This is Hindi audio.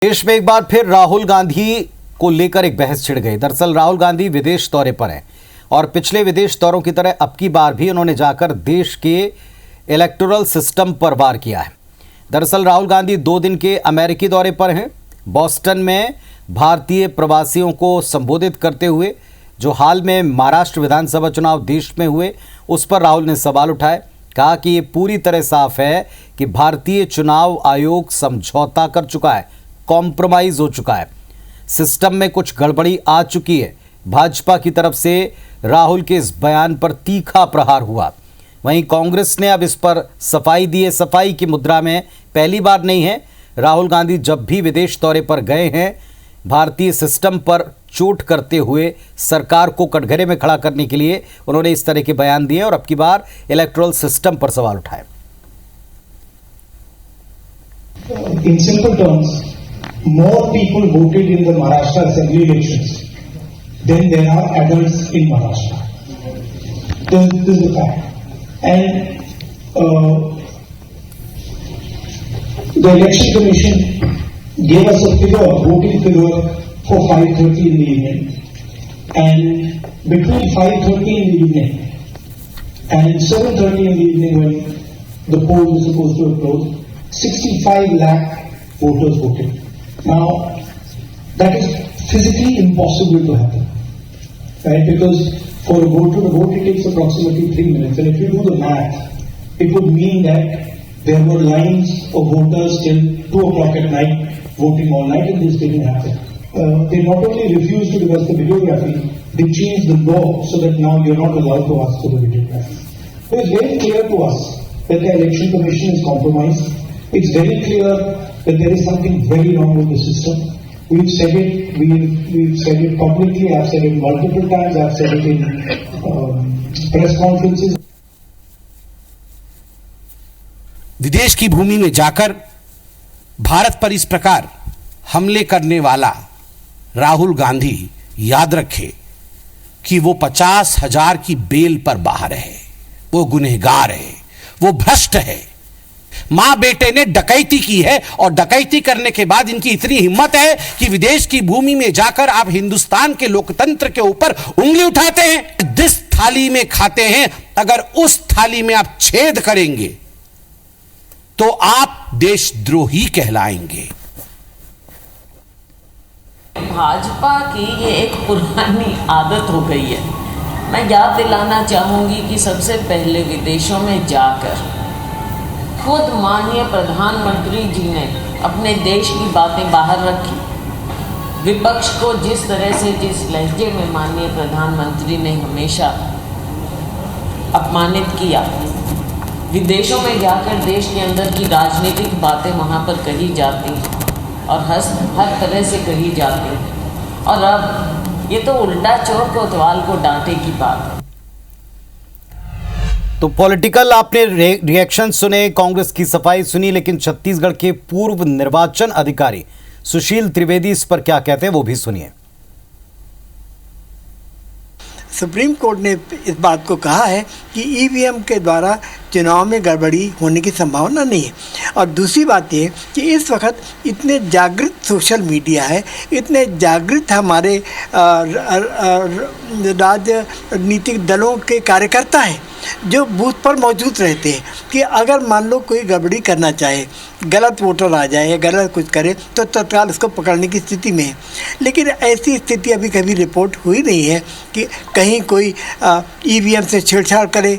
देश में एक बार फिर राहुल गांधी को लेकर एक बहस छिड़ गई। दरअसल राहुल गांधी विदेश दौरे पर हैं और पिछले विदेश दौरों की तरह अब की बार भी उन्होंने जाकर देश के इलेक्टोरल सिस्टम पर वार किया है। दरअसल राहुल गांधी 2 दिन के अमेरिकी दौरे पर हैं। बॉस्टन में भारतीय प्रवासियों को संबोधित करते हुए जो हाल में महाराष्ट्र विधानसभा चुनाव देश में हुए उस पर राहुल ने सवाल उठाए। कहा कि ये पूरी तरह साफ है कि भारतीय चुनाव आयोग समझौता कर चुका है, कॉम्प्रोमाइज हो चुका है, सिस्टम में कुछ गड़बड़ी आ चुकी है। भाजपा की तरफ से राहुल के इस बयान पर तीखा प्रहार हुआ। वहीं कांग्रेस ने अब इस पर सफाई दी है। सफाई की मुद्रा में पहली बार नहीं है। राहुल गांधी जब भी विदेश दौरे पर गए हैं भारतीय सिस्टम पर चोट करते हुए सरकार को कटघरे में खड़ा करने के लिए उन्होंने इस तरह के बयान दिए और अब की बार इलेक्टोरल सिस्टम पर सवाल उठाए। In simple terms, more people voted in the Maharashtra Assembly elections than there are adults in Maharashtra. This is the fact. And the Election Commission gave us a figure, voting figure for 5:30 in the evening. And between 5:30 in the evening and 7:30 in the evening when the poll was supposed to have closed, 65 lakh voters voted. Now, that is physically impossible to happen, right? Because for a voter to vote, it takes approximately 3 minutes. And if you do the math, it would mean that there were lines of voters till 2 o'clock at night voting all night, and this didn't happen. They not only refused to give us the videography, they changed the law so that now you're not allowed to ask for the videography. So it's very clear to us that the Election Commission is compromised. It's very clear that there is something very wrong with the system. We've said it. We've said it publicly. I've said it multiple times. I've said it in press conferences. विदेश की भूमि में जाकर भारत पर इस प्रकार हमले करने वाला राहुल गांधी याद रखे कि वो 50,000 की बेल पर बाहर है, वो गुनहगार है, वो भ्रष्ट है। मां बेटे ने डकैती की है और डकैती करने के बाद इनकी इतनी हिम्मत है कि विदेश की भूमि में जाकर आप हिंदुस्तान के लोकतंत्र के ऊपर उंगली उठाते हैं। जिस थाली में खाते हैं अगर उस थाली में आप छेद करेंगे तो आप देशद्रोही कहलाएंगे। भाजपा की ये एक पुरानी आदत हो गई है। मैं याद दिलाना चाहूंगी कि सबसे पहले विदेशों में जाकर खुद माननीय प्रधानमंत्री जी ने अपने देश की बातें बाहर रखी। विपक्ष को जिस तरह से जिस लहजे में माननीय प्रधानमंत्री ने हमेशा अपमानित किया, विदेशों में जाकर देश के अंदर की राजनीतिक बातें वहाँ पर कही जाती हैं और हर तरह से कही जाती हैं। और अब ये तो उल्टा चोर कोतवाल को डांटे की बात है। तो पॉलिटिकल आपने रिएक्शन सुने, कांग्रेस की सफाई सुनी, लेकिन छत्तीसगढ़ के पूर्व निर्वाचन अधिकारी सुशील त्रिवेदी इस पर क्या कहते हैं वो भी सुनिए। सुप्रीम कोर्ट ने इस बात को कहा है कि ईवीएम के द्वारा चुनाव में गड़बड़ी होने की संभावना नहीं है। और दूसरी बात ये कि इस वक्त इतने जागृत सोशल मीडिया है, इतने जागृत हमारे राजनीतिक दलों के कार्यकर्ता हैं जो बूथ पर मौजूद रहते हैं कि अगर मान लो कोई गड़बड़ी करना चाहे, गलत वोटर आ जाए या गलत कुछ करे तो तत्काल उसको पकड़ने की स्थिति में है। लेकिन ऐसी स्थिति अभी कभी रिपोर्ट हुई नहीं है कि कहीं कोई ईवीएम से छेड़छाड़ करे।